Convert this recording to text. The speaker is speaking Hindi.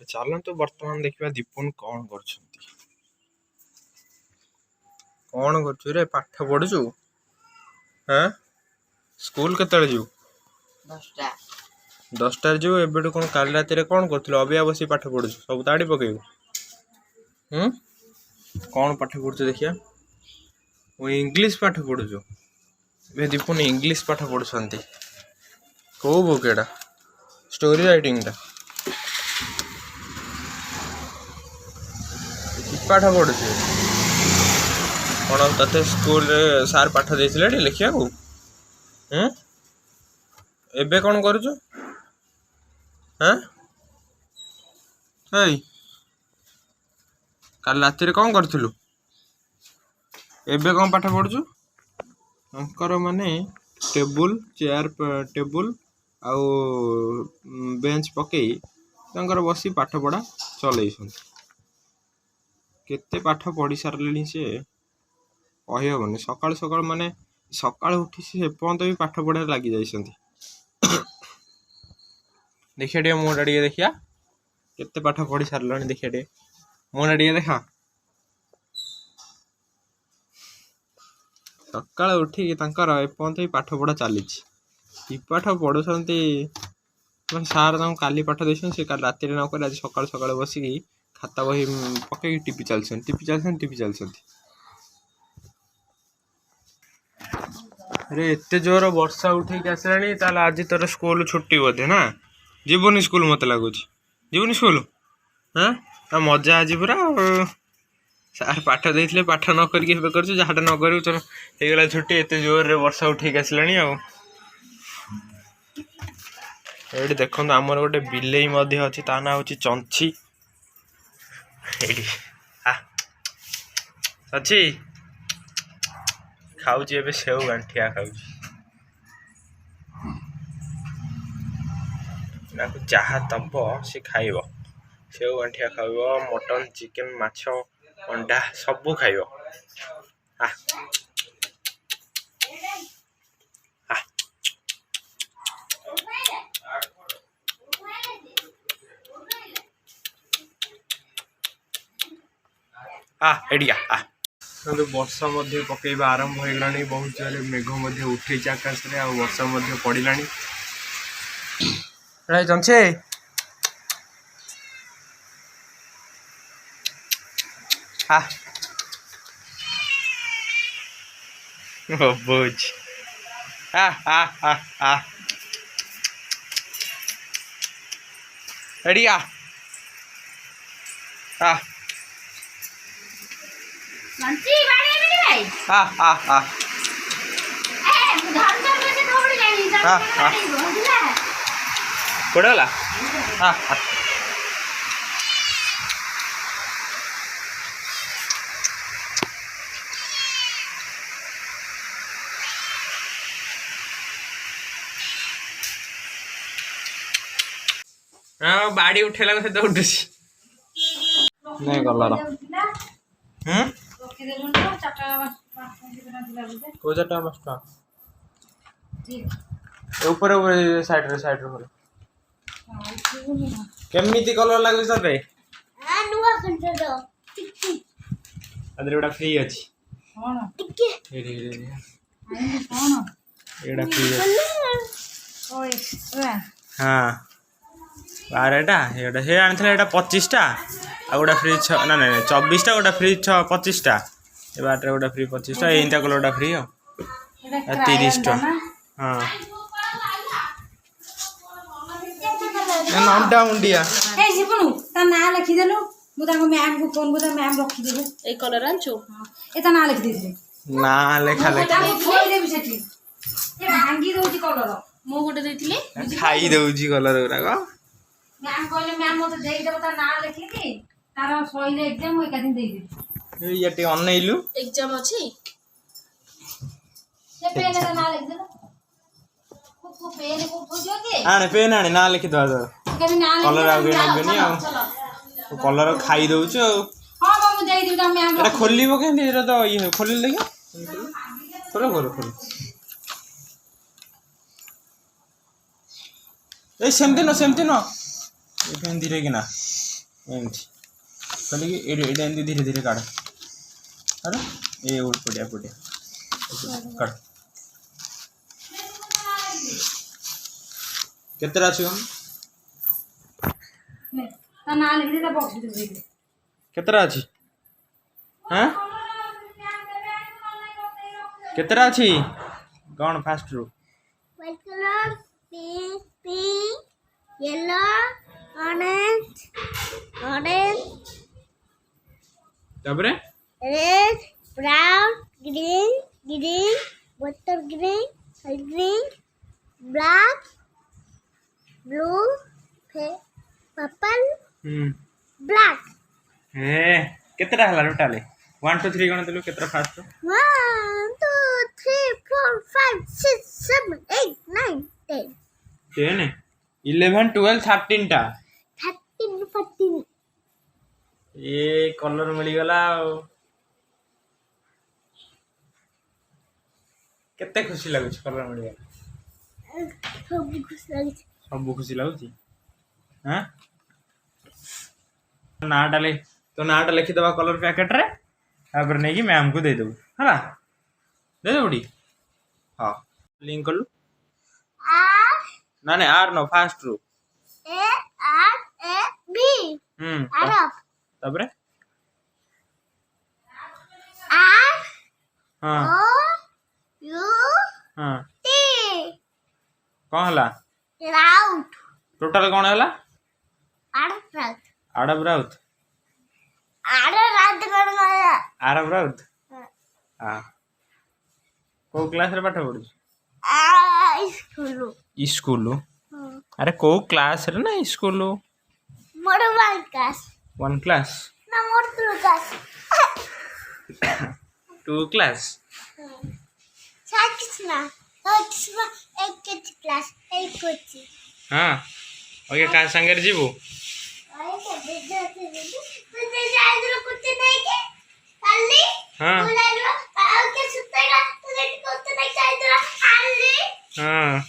चलतु बर्तमान देखा दीपुन कौन कर पाठ पढ़ुचु। हाँ स्कूल केतले जीव 10टार जीव एबेटू कौन काली राति कौन कर अबिया बस पाठ पढ़ुचु सब ताड़ी पकेबू। कौन पाठ पढ़ुचु देखिया वो इंग्लिश पाठ पढ़ुचु। दीपुन इंग्लिश पाठ पढ़ुंट कौ बुक एटा स्टोरी राइटिंग टा पाठ पढ़ु कौन ते स्कूल सार पाठ देते लिखा को एबे कौन करुचु। हाँ काल राति कौन करूँ एबे कौन पाठ पढ़ुचु। अंकर माने टेबुल चेयर टेबुल आउ बेंच पकई तंकर बसी पाठ पढ़ा चल केते पाठ पढ़ी सारे सी कहीहबनी सकाल सकाल माने सकाल उठी से पर्यंत भी पाठ पढ़ा लगी जाइए। देखिए टे मुँह टे देखिया केते पाठ पढ़ी सारे देखिए टे मुँह टे देखा सकाल उठिक एपर्यंत भी पाठ पढ़ा चली पाठ पढ़ुंट सार काली पाठ दे सी काल राति नक आज सकाल सकाल बसिकी खाता बही पकई टीपी चलती अरे एत जोर वर्षा उठे आसलानी ताल आज तोर स्कूल छुट्टी बोधे ना जीवनी स्कूल मत लगुच जीवनी स्कूल। हाँ मजा आज पूरा सार पाठ देते पाठ न कर जहाँ न कर तोर होगला छुट्टी एत जोर वर्षा उठे आसलानी ये देखो आमर गोटे बिलेई अच्छी ता ना हूँ चंची अच्छी खाऊँ ए सेव गांठिया खाऊँ जहाँ दब सी खाइब सेव गांठिया खाइब मटन चिकेन माछ अंडा सबू खाइब। एडिया वर्षा पकईवा आरंभ हो गलानी बहुत जोर मेघ उठे आकाश में आ वर्षा पड़ा चंचे बुझ एडिया कोड़ेला बाड़ी उठेला से दौड़ नहीं गलर को चार्टा 5 ऊपर साइड रे केमिति कलर लागु सबे नुवा कंट्रोल अदर एडा फ्री अछि कोन टिके रे कोन एडा फ्री ओए हां 12टा एडा हे आनथले एडा 25टा आ गोटा फ्री ना ना 24टा गोटा फ्री 25टा ए बाटरे गोटा फ्री 25टा एंता कलरटा फ्री हो 30टा। हां नामटा उंडिया ए सिपुनु ता ना लिखि देलु मु ताको मैम को फोन बुदा मैम रखि देबे ए कलर आनछु ए ता ना लिखि देबे ना लेखा लेखा खोइ देबे सेठी ए भांगी दोची कलर मु गोटे देथिले खाई दोची कलर गुराको मैम कहले मैम मते देई देबो ता ना लिखि दी तार सहिले एग्जाम होई कादिन देई दे ए यटे अनैलु एग्जाम अछि से पेन ना लिखि देलो को पेन को खोजो के आने पेन आने ना लिखि दो कलर आगे नगनी आ कलर खाई दउछ हां बाबू देई दिउ त मैम एटा खोलिबो केंदी एटा तो ये खोलि देखा खोलो खोलो खोलो ए सेमते न ए धीरे कि ना एमती कहले कि एटा एमती धीरे धीरे काढ़ काढ़ ए उठ पड़िया काढ़ केतरा अछि हम ने ता ना लिख दे ता बॉक्स दे दे केतरा अछि हैं केतरा अछि कौन फास्ट रू White color, pink, yellow, orange, तबरे red, brown, green, water green, light green, black, blue, purple, black. ए केतरा हला टोटल 1 2 3 गण देलु केतरा फास्ट 1, 2, 3, 4, 5, 6, 7, 8, 9, 10. 10 11 12 13 टा 13, 14. ए कलर मिली गला केते खुशी लागु कलर मिली गला सब खुशी लागु हां नाटा ले तो नाटा लिखि दबा कलर पैकेट रे तापर नै कि मैम को दे दबु हला दे दबुडी हां लिंक कर लु R, ना ने आर नो फास्ट रू A, R, A, B. Arab. तापर R, हां O, U, हां T. कोन हला Route. टोटल कोन हला Arab. अरब राउत Arab कौन गया? अरब राउत हां को क्लास रे पाठ पढु School. स्कूल अरे को क्लास रे ना school More one class. 1 class No more two class. 2 class Sakisma. एक class. एक कोची. हां ओके का संगे जीवो हां हां